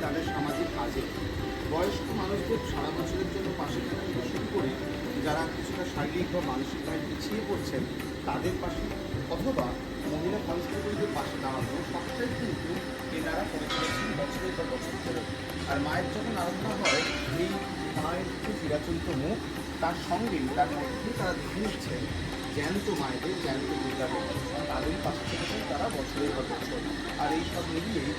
তাদের সামাজিক কাজে। বয়স্ক মানুষদের সারা বছরের জন্য পাশে থাকা থেকে শুরু করে যারা কিছুটা শারীরিক বা মানসিকভাবে পিছিয়ে পড়ছেন তাদের পাশে, অথবা মহিলা কনস্টেবলদের পাশে দাঁড়ানো, সবটাই কিন্তু এনারা করে চলেছেন বছরের পর বছর ধরে। আর মায়ের যখন আরাধনা হয়, এই মায়ের যে চিরাচরিত মুখ, তার সঙ্গেই তার মধ্যেই তারা দেখে নিচ্ছেন জ্যান্ত মায়েদের, জ্যান্ত দুর্গাদের, তাদেরই পাশে থেকেছেন তারা বছরের পর বছর। আর এই সব মিলিয়েই